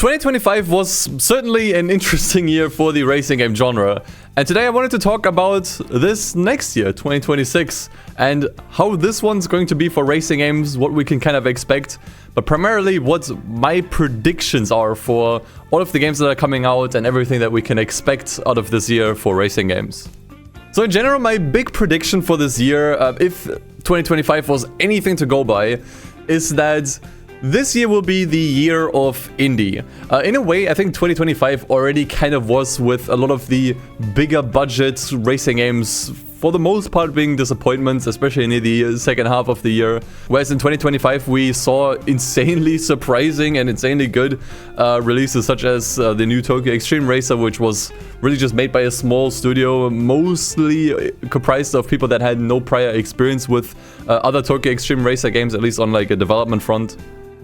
2025 was certainly an interesting year for the racing game genre, and today I wanted to talk about this next year, 2026, and how this one's going to be for racing games, what we can kind of expect, but primarily what my predictions are for all of the games that are coming out and everything that we can expect out of this year for racing games. So in general, my big prediction for this year, if 2025 was anything to go by, is that this year will be the year of indie. In a way, I think 2025 already kind of was, with a lot of the bigger budget racing games for the most part being disappointments, especially near the second half of the year. Whereas in 2025 we saw insanely surprising and insanely good releases, such as the new Tokyo Xtreme Racer, which was really just made by a small studio, mostly comprised of people that had no prior experience with other Tokyo Xtreme Racer games, at least on like a development front.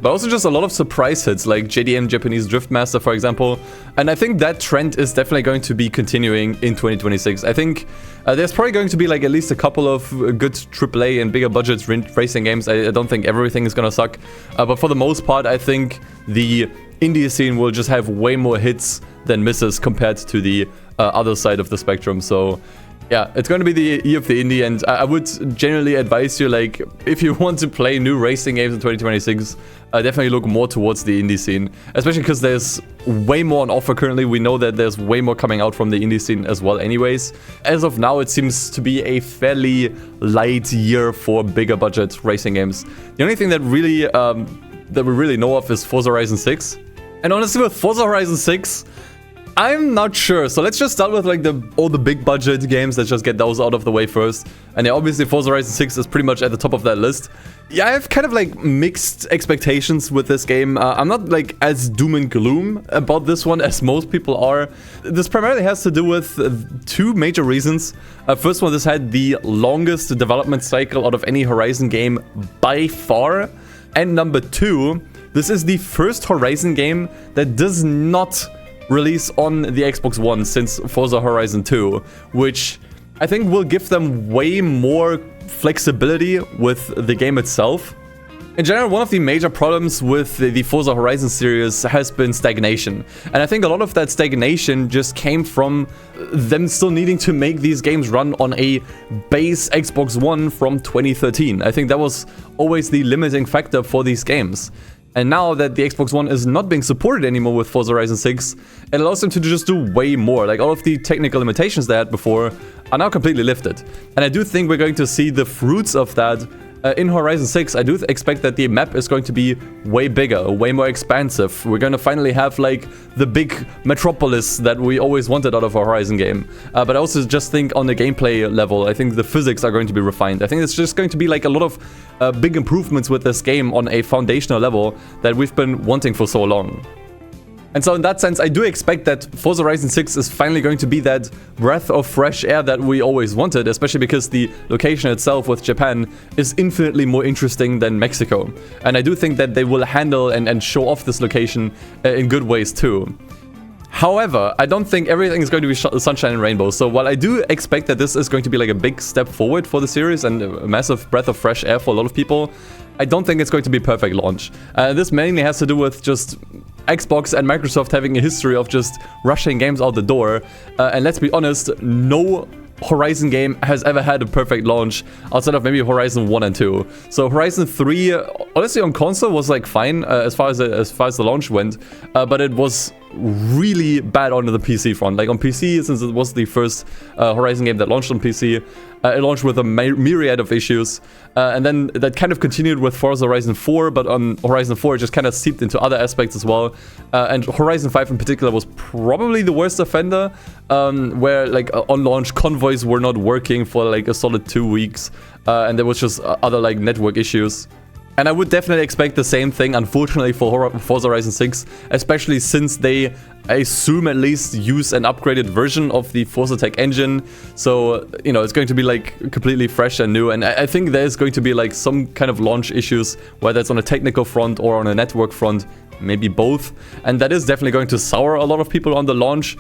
But also just a lot of surprise hits like JDM Japanese Drift Master, for example. And I think that trend is definitely going to be continuing in 2026. I think there's probably going to be like at least a couple of good AAA and bigger budget racing games. I don't think everything is gonna suck. But for the most part, I think the indie scene will just have way more hits than misses compared to the other side of the spectrum. So yeah, it's going to be the year of the indie, and I would generally advise you, like, if you want to play new racing games in 2026, definitely look more towards the indie scene, especially because there's way more on offer currently. We know that there's way more coming out from the indie scene as well anyways. As of now, it seems to be a fairly light year for bigger budget racing games. The only thing that really that we really know of is Forza Horizon 6. And honestly, with Forza Horizon 6, I'm not sure. So let's just start with like all the big budget games. Let's just get those out of the way first. And yeah, obviously Forza Horizon 6 is pretty much at the top of that list. Yeah, I have kind of like mixed expectations with this game. I'm not like as doom and gloom about this one as most people are. This primarily has to do with two major reasons. First one, this had the longest development cycle out of any Horizon game by far. And number two, this is the first Horizon game that does not release on the Xbox One since Forza Horizon 2, which I think will give them way more flexibility with the game itself. In general, one of the major problems with the Forza Horizon series has been stagnation. And I think a lot of that stagnation just came from them still needing to make these games run on a base Xbox One from 2013. I think that was always the limiting factor for these games. And now that the Xbox One is not being supported anymore with Forza Horizon 6, it allows them to just do way more. Like, all of the technical limitations they had before are now completely lifted. And I do think we're going to see the fruits of that in Horizon 6. I do expect that the map is going to be way bigger, way more expansive. We're going to finally have like the big metropolis that we always wanted out of a Horizon game. But I also just think on the gameplay level, I think the physics are going to be refined. I think it's just going to be like a lot of big improvements with this game on a foundational level that we've been wanting for so long. And so in that sense, I do expect that Forza Horizon 6 is finally going to be that breath of fresh air that we always wanted, especially because the location itself with Japan is infinitely more interesting than Mexico. And I do think that they will handle and show off this location in good ways too. However, I don't think everything is going to be sunshine and rainbows. So while I do expect that this is going to be like a big step forward for the series and a massive breath of fresh air for a lot of people, I don't think it's going to be a perfect launch. This mainly has to do with just Xbox and Microsoft having a history of just rushing games out the door. And let's be honest, no Horizon game has ever had a perfect launch outside of maybe Horizon 1 and 2. So Horizon 3, honestly, on console was like fine as far as the launch went, but it was really bad on the PC front. Like on PC, since it was the first Horizon game that launched on PC, it launched with a myriad of issues, and then that kind of continued with Forza Horizon 4, but on Horizon 4 it just kind of seeped into other aspects as well, and Horizon 5 in particular was probably the worst offender, where like on launch convoys were not working for like a solid 2 weeks, and there was just other like network issues. And I would definitely expect the same thing, unfortunately, for Forza Horizon 6, especially since they, I assume, at least use an upgraded version of the Forza Tech engine. So, you know, it's going to be like completely fresh and new. And I think there's going to be like some kind of launch issues, whether it's on a technical front or on a network front, maybe both. And that is definitely going to sour a lot of people on the launch.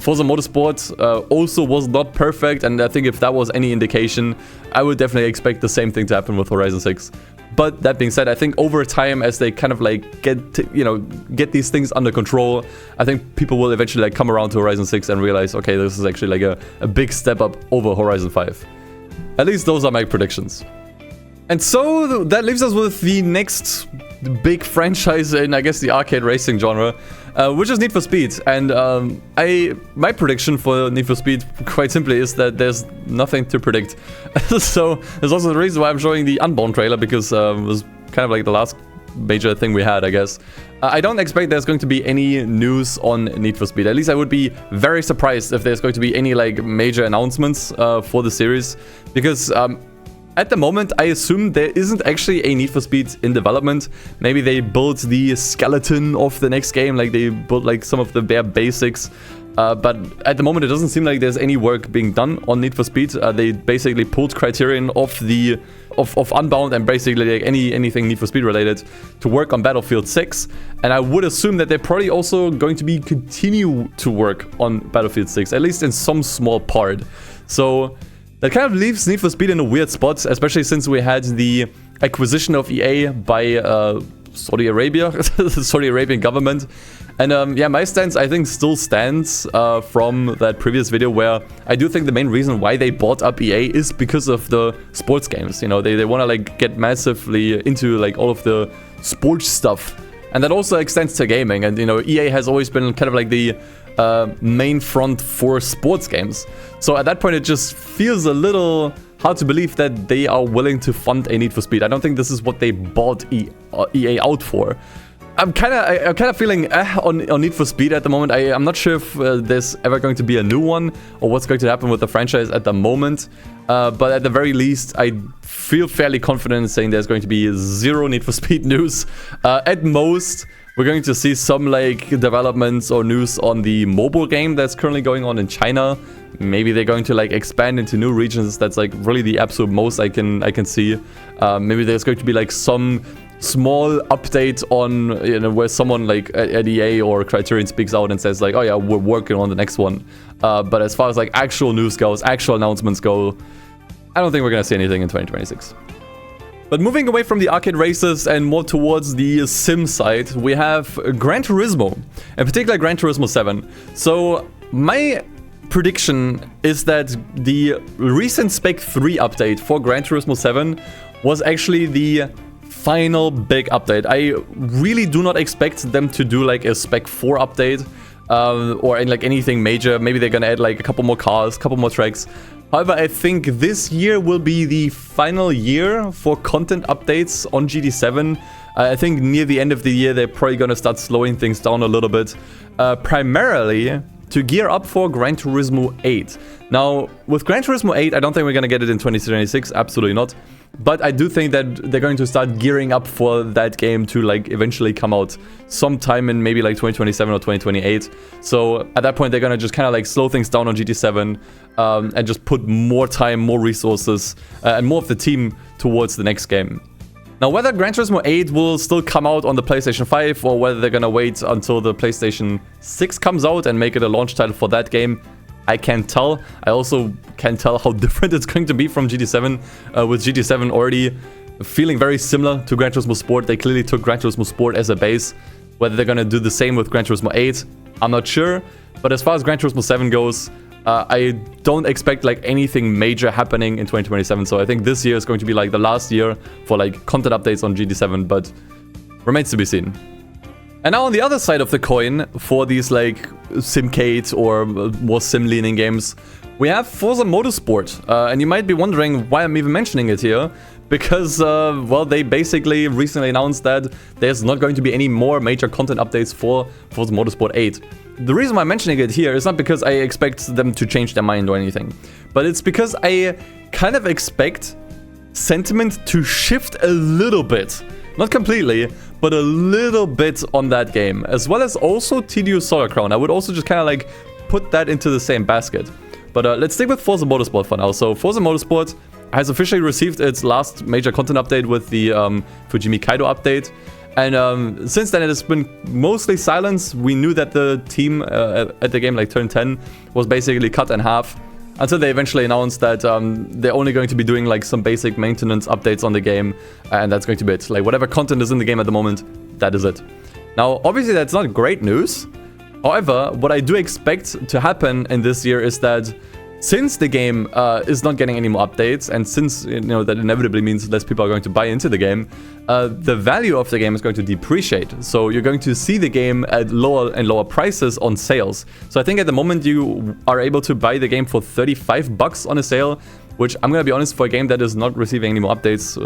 Forza Motorsport also was not perfect. And I think if that was any indication, I would definitely expect the same thing to happen with Horizon 6. But that being said, I think over time, as they kind of like get these things under control, I think people will eventually like come around to Horizon 6 and realize, okay, this is actually like a big step up over Horizon 5. At least those are my predictions. And so that leaves us with the next big franchise in, I guess, the arcade racing genre, which is Need for Speed. And my prediction for Need for Speed, quite simply, is that there's nothing to predict. So there's also the reason why I'm showing the Unbound trailer, because it was kind of like the last major thing we had, I guess. I don't expect there's going to be any news on Need for Speed. At least I would be very surprised if there's going to be any like major announcements for the series, because at the moment, I assume there isn't actually a Need for Speed in development. Maybe they built the skeleton of the next game, like they built like some of the bare basics. But at the moment, it doesn't seem like there's any work being done on Need for Speed. They basically pulled Criterion off of Unbound and basically like anything Need for Speed related to work on Battlefield 6. And I would assume that they're probably also going to continue to work on Battlefield 6, at least in some small part. So that kind of leaves Need for Speed in a weird spot, especially since we had the acquisition of EA by Saudi Arabia, the Saudi Arabian government. And yeah, my stance, I think, still stands from that previous video, where I do think the main reason why they bought up EA is because of the sports games. You know, they want to like get massively into like all of the sports stuff. And that also extends to gaming. And, you know, EA has always been kind of like the main front for sports games. So at that point, it just feels a little hard to believe that they are willing to fund a Need for Speed. I don't think this is what they bought EA out for. I'm kind of feeling on Need for Speed at the moment. I'm not sure if there's ever going to be a new one or what's going to happen with the franchise at the moment. But at the very least, I feel fairly confident in saying there's going to be zero Need for Speed news. At most, we're going to see some like developments or news on the mobile game that's currently going on in China. Maybe they're going to like expand into new regions. That's like really the absolute most I can see. Maybe there's going to be like some small update on, you know, where someone like at EA or Criterion speaks out and says like, oh yeah, we're working on the next one. But as far as like actual news goes, actual announcements go, I don't think we're gonna see anything in 2026. But moving away from the arcade races and more towards the sim side, we have Gran Turismo, in particular Gran Turismo 7. So my prediction is that the recent Spec 3 update for Gran Turismo 7 was actually the final big update. I really do not expect them to do like a Spec 4 update or in like anything major. Maybe they're gonna add like a couple more cars, a couple more tracks. However, I think this year will be the final year for content updates on GT7. I think near the end of the year, they're probably gonna start slowing things down a little bit. Primarily to gear up for Gran Turismo 8. Now, with Gran Turismo 8, I don't think we're gonna get it in 2026, absolutely not. But I do think that they're going to start gearing up for that game to like eventually come out sometime in maybe like 2027 or 2028. So at that point, they're gonna just kind of like slow things down on GT7 and just put more time, more resources, and more of the team towards the next game. Now, whether Gran Turismo 8 will still come out on the PlayStation 5 or whether they're gonna wait until the PlayStation 6 comes out and make it a launch title for that game, I can't tell. I also can't tell how different it's going to be from GT7. With GT7 already feeling very similar to Gran Turismo Sport. They clearly took Gran Turismo Sport as a base. Whether they're gonna do the same with Gran Turismo 8, I'm not sure. But as far as Gran Turismo 7 goes, I don't expect like anything major happening in 2027. So I think this year is going to be like the last year for like content updates on GT7, but remains to be seen. And now on the other side of the coin, for these like simcade or more sim-leaning games, we have Forza Motorsport. And you might be wondering why I'm even mentioning it here. Because, well, they basically recently announced that there's not going to be any more major content updates for Forza Motorsport 8. The reason why I'm mentioning it here is not because I expect them to change their mind or anything. But it's because I kind of expect sentiment to shift a little bit. Not completely, but a little bit on that game, as well as also TDU Solar Crown. I would also just kind of like put that into the same basket. But let's stick with Forza Motorsport for now. So Forza Motorsport has officially received its last major content update with the Fujimi Kaido update. And since then, it has been mostly silence. We knew that the team at the game, like Turn 10, was basically cut in half. until they eventually announce that they're only going to be doing like some basic maintenance updates on the game, and that's going to be it. Like whatever content is in the game at the moment, that is it. Now, obviously that's not great news. However, what I do expect to happen in this year is that since the game is not getting any more updates, and since that inevitably means less people are going to buy into the game, the value of the game is going to depreciate. So you're going to see the game at lower and lower prices on sales. So I think at the moment you are able to buy the game for $35 on a sale, which I'm gonna be honest, for a game that is not receiving any more updates,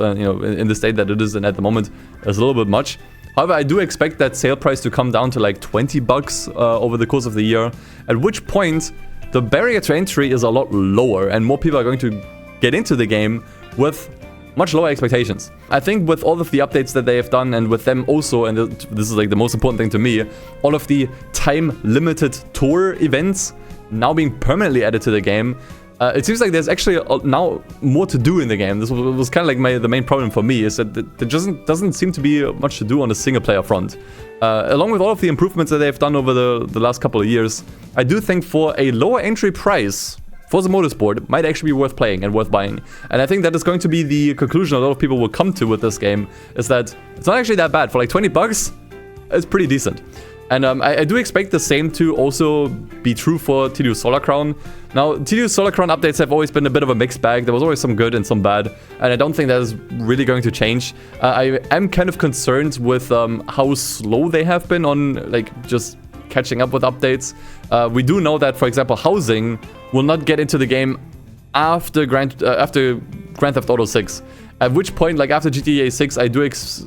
in the state that it is in at the moment, is a little bit much. However, I do expect that sale price to come down to like $20 over the course of the year, at which point the barrier to entry is a lot lower and more people are going to get into the game with much lower expectations. I think with all of the updates that they have done, and with them also, and this is like the most important thing to me, all of the time-limited tour events now being permanently added to the game, it seems like there's actually now more to do in the game. This was kind of like the main problem for me, is that there doesn't seem to be much to do on the single-player front. Along with all of the improvements that they've done over the last couple of years, I do think for a lower entry price, Forza Motorsport might actually be worth playing and worth buying. And I think that is going to be the conclusion a lot of people will come to with this game, is that it's not actually that bad. For like $20, it's pretty decent. And I do expect the same to also be true for TDU Solar Crown. Now, TDU Solar Crown updates have always been a bit of a mixed bag. There was always some good and some bad, and I don't think that is really going to change. I am kind of concerned with how slow they have been on like just catching up with updates. We do know that, for example, housing will not get into the game after Grand Theft Auto 6. At which point, like after GTA 6,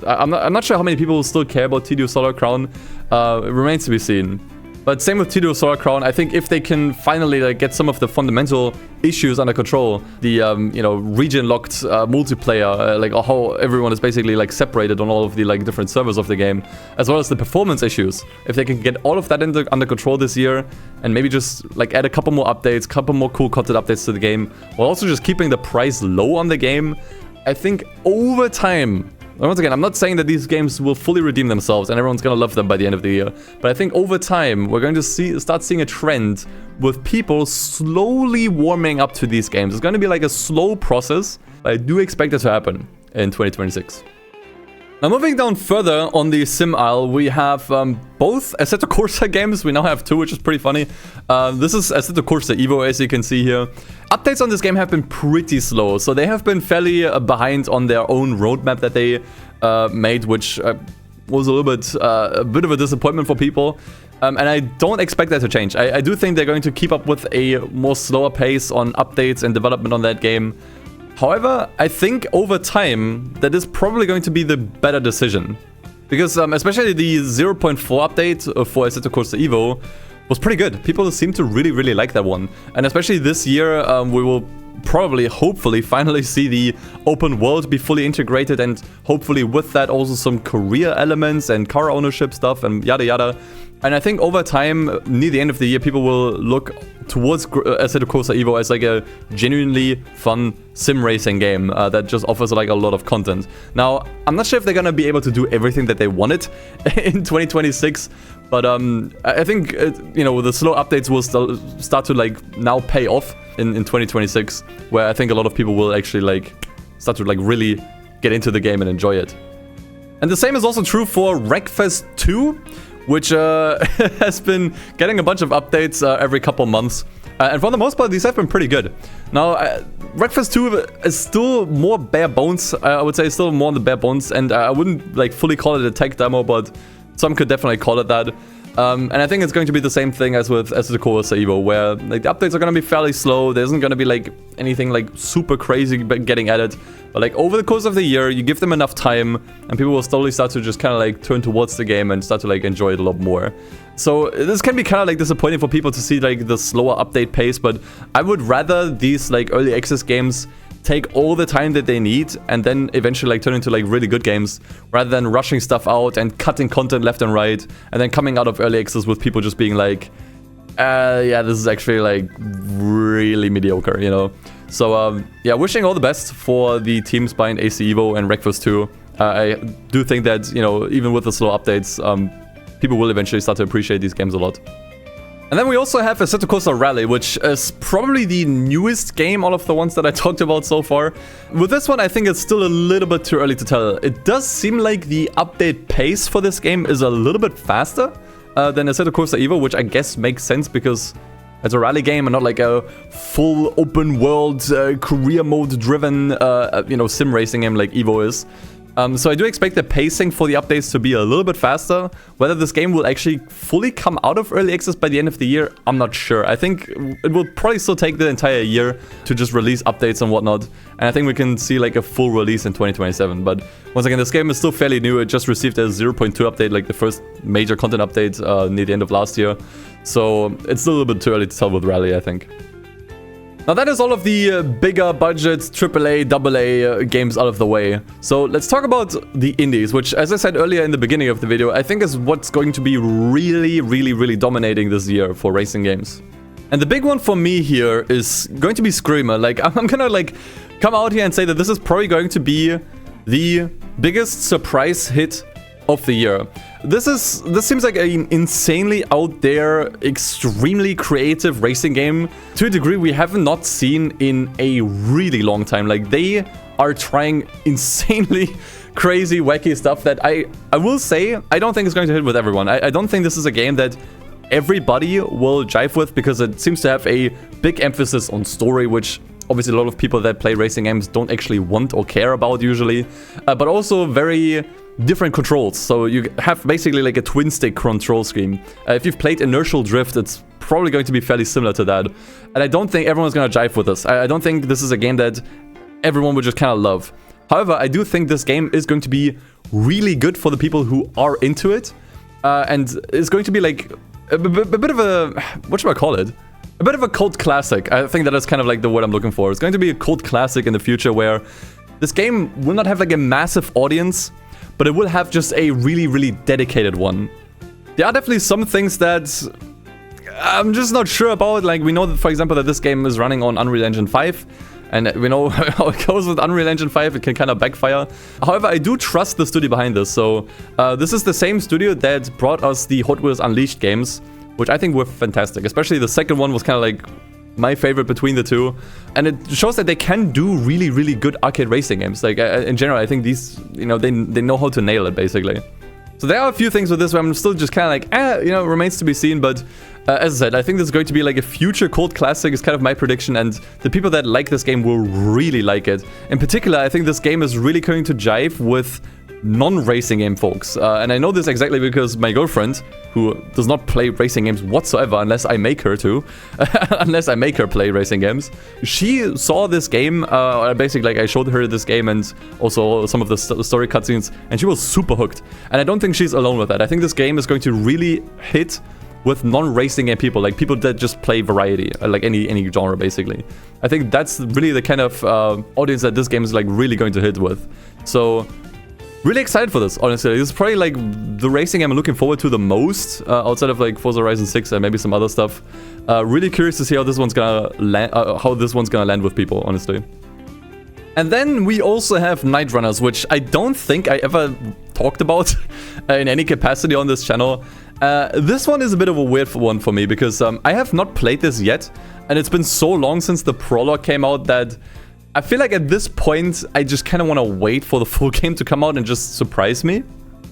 I'm not sure how many people still care about TDU Solar Crown. It remains to be seen. But same with TDU Solar Crown. I think if they can finally like get some of the fundamental issues under control, the region-locked multiplayer, like how everyone is basically like separated on all of the like different servers of the game, as well as the performance issues. If they can get all of that under control this year, and maybe just like add a couple more updates, couple more cool content updates to the game, while also just keeping the price low on the game, I think over time, once again, I'm not saying that these games will fully redeem themselves and everyone's gonna love them by the end of the year, but I think over time, we're going to start seeing a trend with people slowly warming up to these games. It's gonna be like a slow process, but I do expect it to happen in 2026. Now, moving down further on the sim aisle, we have both Assetto Corsa games. We now have two, which is pretty funny. This is Assetto Corsa Evo, as you can see here. Updates on this game have been pretty slow, so they have been fairly behind on their own roadmap that they made, which was a bit of a disappointment for people. And I don't expect that to change. I do think they're going to keep up with a more slower pace on updates and development on that game. However, I think over time, that is probably going to be the better decision. Because especially the 0.4 update for Assetto Corsa Evo was pretty good. People seem to really, really like that one. And especially this year, we will probably, hopefully, finally see the open world be fully integrated, and hopefully with that also some career elements and car ownership stuff and yada yada. And I think over time, near the end of the year, people will look towards Assetto Corsa Evo as like a genuinely fun sim racing game that just offers like a lot of content. Now, I'm not sure if they're gonna be able to do everything that they wanted in 2026, but I think the slow updates will start to like now pay off in 2026, where I think a lot of people will actually like start to like really get into the game and enjoy it. And the same is also true for Wreckfest 2, which has been getting a bunch of updates every couple months. And for the most part, these have been pretty good. Now, Wreckfest 2 is still more bare bones. I would say it's still more on the bare bones. And I wouldn't like fully call it a tech demo, but some could definitely call it that. And I think it's going to be the same thing as with Assetto Corsa Evo, where like the updates are going to be fairly slow. There isn't going to be like anything like super crazy getting added. But like over the course of the year, you give them enough time, and people will slowly start to just kind of like turn towards the game and start to like enjoy it a lot more. So this can be kind of like disappointing for people to see like the slower update pace, but I would rather these like early access games take all the time that they need and then eventually like turn into like really good games, rather than rushing stuff out and cutting content left and right and then coming out of early access with people just being like, yeah, this is actually like really mediocre, you know? So yeah, wishing all the best for the teams behind AC Evo and Wreckfest 2. I do think that, even with the slow updates, people will eventually start to appreciate these games a lot. And then we also have Assetto Corsa Rally, which is probably the newest game out of the ones that I talked about so far. With this one, I think it's still a little bit too early to tell. It does seem like the update pace for this game is a little bit faster than Assetto Corsa Evo, which I guess makes sense because it's a rally game and not like a full open world career mode driven sim racing game like Evo is. So I do expect the pacing for the updates to be a little bit faster. Whether this game will actually fully come out of early access by the end of the year, I'm not sure. I think it will probably still take the entire year to just release updates and whatnot. And I think we can see like a full release in 2027. But once again, this game is still fairly new. It just received a 0.2 update, like the first major content update near the end of last year. So it's still a little bit too early to tell with Rally, I think. Now that is all of the bigger budget AAA, AA games out of the way. So let's talk about the indies, which, as I said earlier in the beginning of the video, I think is what's going to be really dominating this year for racing games. And the big one for me here is going to be Screamer. Like, I'm gonna like come out here and say that this is probably going to be the biggest surprise hit of the year. This seems like an insanely out there, extremely creative racing game to a degree we have not seen in a really long time. Like, they are trying insanely crazy, wacky stuff that I will say I don't think is going to hit with everyone. I don't think this is a game that everybody will jive with because it seems to have a big emphasis on story, which obviously a lot of people that play racing games don't actually want or care about usually, but also very different controls. So you have basically like a twin stick control scheme. If you've played Inertial Drift, it's probably going to be fairly similar to that. And I don't think everyone's going to jive with this. I don't think this is a game that everyone would just kind of love. However, I do think this game is going to be really good for the people who are into it. And it's going to be like a bit of a, what should I call it? A bit of a cult classic. I think that is kind of like the word I'm looking for. It's going to be a cult classic in the future where this game will not have like a massive audience, but it will have just a really dedicated one. There are definitely some things that I'm just not sure about. Like, we know that, for example, that this game is running on Unreal Engine 5. And we know how it goes with Unreal Engine 5. It can kind of backfire. However, I do trust the studio behind this. So this is the same studio that brought us the Hot Wheels Unleashed games, which I think were fantastic. Especially the second one was kind of like my favorite between the two. And it shows that they can do really good arcade racing games. Like, in general, I think these, they know how to nail it, basically. So there are a few things with this where I'm still just kind of like, remains to be seen. But as I said, I think this is going to be like a future cult classic is kind of my prediction. And the people that like this game will really like it. In particular, I think this game is really going to jive with non-racing game folks. And I know this exactly because my girlfriend, who does not play racing games whatsoever unless I make her to, unless I make her play racing games, she saw this game, basically like I showed her this game and also some of the story cutscenes, and she was super hooked. And I don't think she's alone with that. I think this game is going to really hit with non-racing game people, like people that just play variety, like any genre basically. I think that's really the kind of audience that this game is like really going to hit with. So really excited for this, honestly. This is probably like the racing game I'm looking forward to the most, outside of like Forza Horizon 6 and maybe some other stuff. Really curious to see how this one's gonna land, with people, honestly. And then we also have Nightrunners, which I don't think I ever talked about in any capacity on this channel. This one is a bit of a weird one for me because I have not played this yet, and it's been so long since the prologue came out that I feel like at this point, I just kind of want to wait for the full game to come out and just surprise me.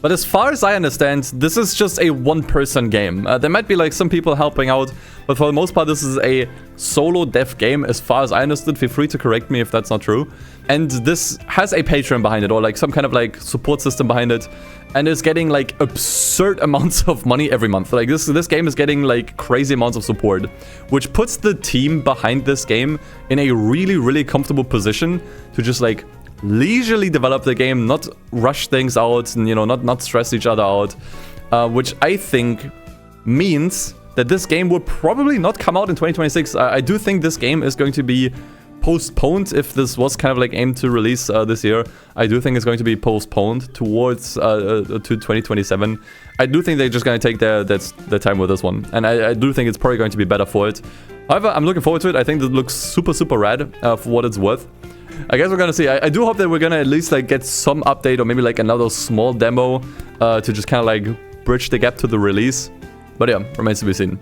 But as far as I understand, this is just a one-person game. There might be like some people helping out, but for the most part, this is a solo dev game as far as I understood. Feel free to correct me if that's not true. And this has a Patreon behind it, or like some kind of like support system behind it, and is getting like absurd amounts of money every month. Like this game is getting like crazy amounts of support, which puts the team behind this game in a really comfortable position to just like leisurely develop the game, not rush things out, and not stress each other out, which I think means that this game will probably not come out in 2026. I do think this game is going to be postponed. If this was kind of like aimed to release this year, I do think it's going to be postponed towards to 2027. I do think they're just going to take their time with this one, and I do think it's probably going to be better for it. However, I'm looking forward to it. I think it looks super rad for what it's worth. I guess we're gonna see. I do hope that we're gonna at least like get some update or maybe like another small demo to just kind of like bridge the gap to the release. But yeah, remains to be seen.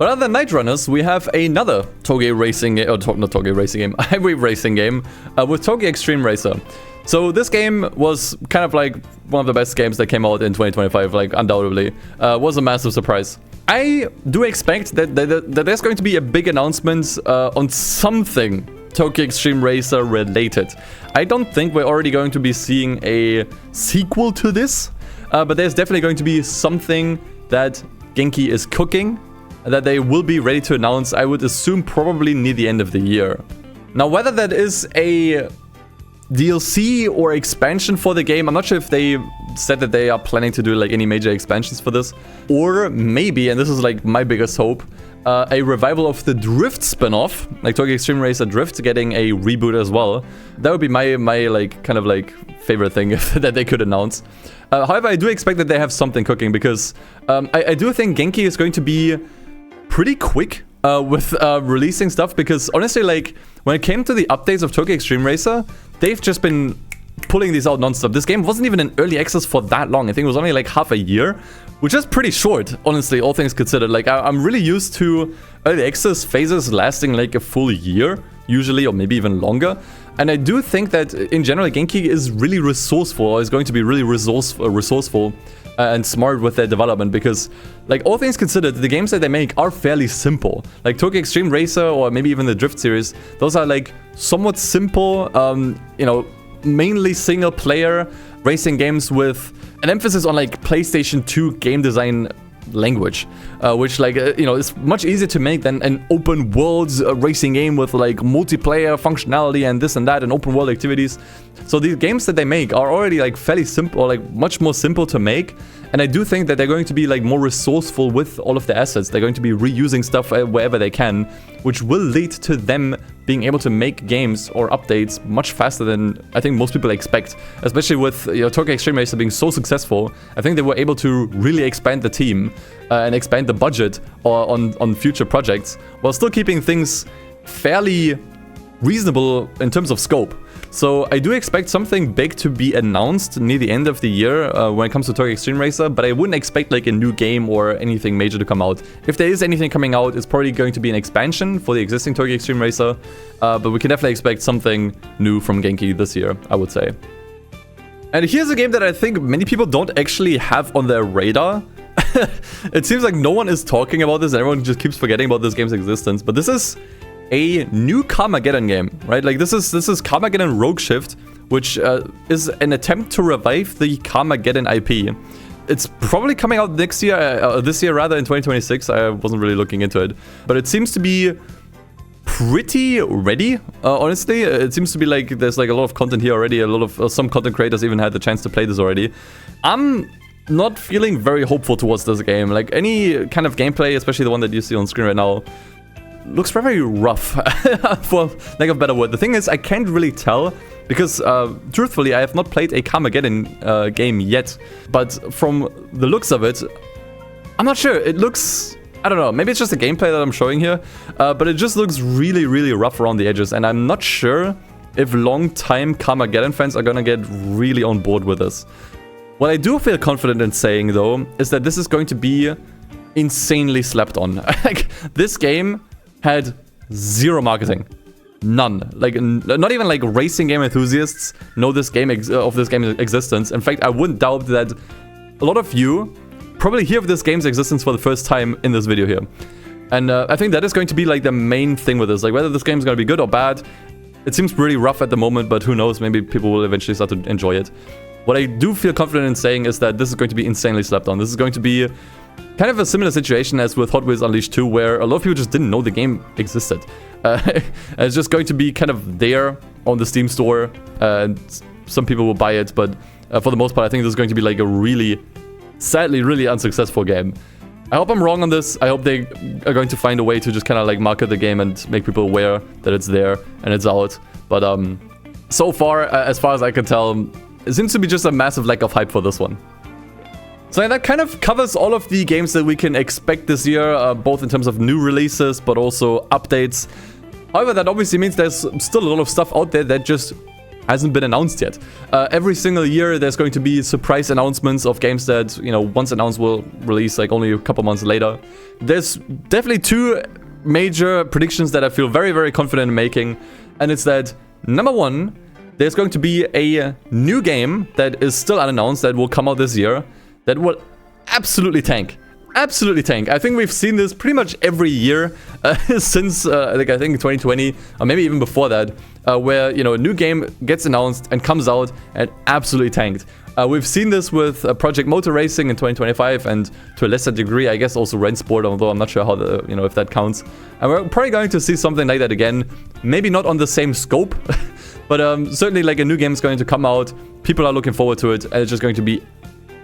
But other than Nightrunners, we have another Toge racing game, not Toge racing game, highway racing game with Toge Xtreme Racer. So this game was kind of like one of the best games that came out in 2025, like undoubtedly. Was a massive surprise. I do expect that there's going to be a big announcement on something Toge Xtreme Racer related. I don't think we're already going to be seeing a sequel to this, but there's definitely going to be something that Genki is cooking that they will be ready to announce, I would assume probably near the end of the year. Now, whether that is a DLC or expansion for the game, I'm not sure if they said that they are planning to do like any major expansions for this, or maybe, and this is like my biggest hope, a revival of the Drift spin-off, like Toge Xtreme Racer Drift getting a reboot as well. That would be my like kind of like favorite thing that they could announce. However, I do expect that they have something cooking because I do think Genki is going to be pretty quick with releasing stuff, because honestly, like when it came to the updates of Toge Xtreme Racer, they've just been pulling these out non-stop. This game wasn't even in early access for that long. I think it was only like half a year, which is pretty short, honestly, all things considered. Like I'm really used to early access phases lasting like a full year, usually, or maybe even longer. And I do think that in general, Genki is really resourceful, or is going to be really resourceful and smart with their development, because like all things considered, the games that they make are fairly simple. Like Toge Xtreme Racer, or maybe even the Drift series, those are like somewhat simple, you know, mainly single player racing games with an emphasis on like PlayStation 2 game design language, which like you know, is much easier to make than an open world racing game with like multiplayer functionality and this and that and open world activities. So the games that they make are already like fairly simple, or like much more simple to make, and I do think that they're going to be like more resourceful with all of the assets. They're going to be reusing stuff wherever they can, which will lead to them being able to make games or updates much faster than I think most people expect. Especially with, you know, Toge Xtreme Racer being so successful, I think they were able to really expand the team and expand the budget on future projects, while still keeping things fairly reasonable in terms of scope. So I do expect something big to be announced near the end of the year when it comes to Toge Xtreme Racer, but I wouldn't expect like a new game or anything major to come out. If there is anything coming out, it's probably going to be an expansion for the existing Toge Xtreme Racer, but we can definitely expect something new from Genki this year, I would say. And here's a game that I think many people don't actually have on their radar. It seems like no one is talking about this, and everyone just keeps forgetting about this game's existence, but this is a new Carmageddon game, right? Like this is Carmageddon Rogue Shift, which is an attempt to revive the Carmageddon IP. It's probably coming out next year, this year rather, in 2026. I wasn't really looking into it, but it seems to be pretty ready. Honestly, it seems to be like there's like a lot of content here already. A lot of some content creators even had the chance to play this already. I'm not feeling very hopeful towards this game. Like any kind of gameplay, especially the one that you see on screen right now, looks very rough, for lack of a better word. The thing is, I can't really tell, because truthfully, I have not played a Carmageddon game yet, but from the looks of it, I'm not sure. It looks, I don't know, maybe it's just the gameplay that I'm showing here, but it just looks really, really rough around the edges, and I'm not sure if long-time Carmageddon fans are gonna get really on board with this. What I do feel confident in saying, though, is that this is going to be insanely slept on. Like, this game had zero marketing. None. Like, not even like racing game enthusiasts know this game of this game's existence. In fact, I wouldn't doubt that a lot of you probably hear of this game's existence for the first time in this video here. And I think that is going to be like the main thing with this. Like, whether this game is going to be good or bad, it seems pretty rough at the moment, but who knows, maybe people will eventually start to enjoy it. What I do feel confident in saying is that this is going to be insanely slept on. This is going to be kind of a similar situation as with Hot Wheels Unleashed 2, where a lot of people just didn't know the game existed. It's just going to be kind of there on the Steam store, and some people will buy it, but for the most part, I think this is going to be like a really, sadly, really unsuccessful game. I hope I'm wrong on this. I hope they are going to find a way to just kind of like market the game and make people aware that it's there and it's out. But so far as I can tell, it seems to be just a massive lack of hype for this one. So that kind of covers all of the games that we can expect this year, both in terms of new releases, but also updates. However, that obviously means there's still a lot of stuff out there that just hasn't been announced yet. Every single year there's going to be surprise announcements of games that, you know, once announced will release like only a couple months later. There's definitely 2 major predictions that I feel very, very confident in making, and it's that number 1, there's going to be a new game that is still unannounced that will come out this year that will absolutely tank. Absolutely tank. I think we've seen this pretty much every year since like I think 2020 or maybe even before that, where, you know, a new game gets announced and comes out and absolutely tanked. We've seen this with Project Motor Racing in 2025, and to a lesser degree, I guess also Rennsport, although I'm not sure how if that counts. And we're probably going to see something like that again. Maybe not on the same scope, but certainly like a new game is going to come out. People are looking forward to it, and it's just going to be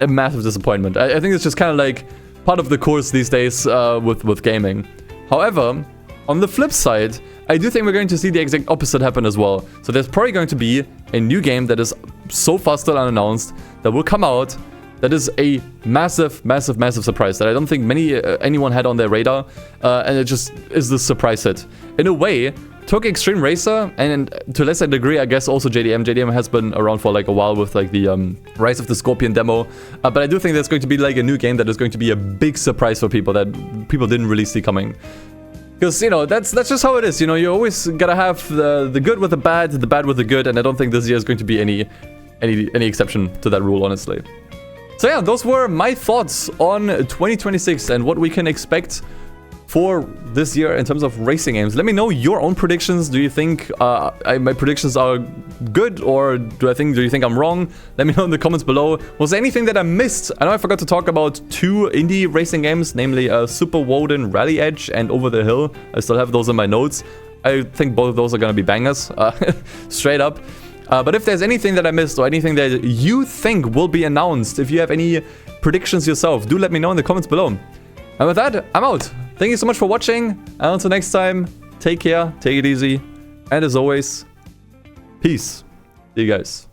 a massive disappointment. I think it's just kind of like part of the course these days with gaming. However, on the flip side, I do think we're going to see the exact opposite happen as well. So there's probably going to be a new game that is so far still unannounced that will come out that is a massive, massive, massive surprise that I don't think anyone had on their radar, and it just is the surprise hit. In a way, took Xtreme Racer, and to a lesser degree, I guess also JDM. JDM has been around for like a while with like the Rise of the Scorpion demo, but I do think there's going to be like a new game that is going to be a big surprise for people that people didn't really see coming. Because, you know, that's just how it is. You know, you always gotta have the good with the bad with the good, and I don't think this year is going to be any exception to that rule, honestly. So yeah, those were my thoughts on 2026 and what we can expect for this year in terms of racing games. Let me know your own predictions. Do you think my predictions are good, or do you think I'm wrong? Let me know in the comments below. Was there anything that I missed? I know I forgot to talk about 2 indie racing games, namely Super Woden Rally Edge and Over the Hill. I still have those in my notes. I think both of those are gonna be bangers, straight up. But if there's anything that I missed or anything that you think will be announced, if you have any predictions yourself, do let me know in the comments below. And with that, I'm out. Thank you so much for watching, and until next time, take care, take it easy, and as always, peace. See you guys.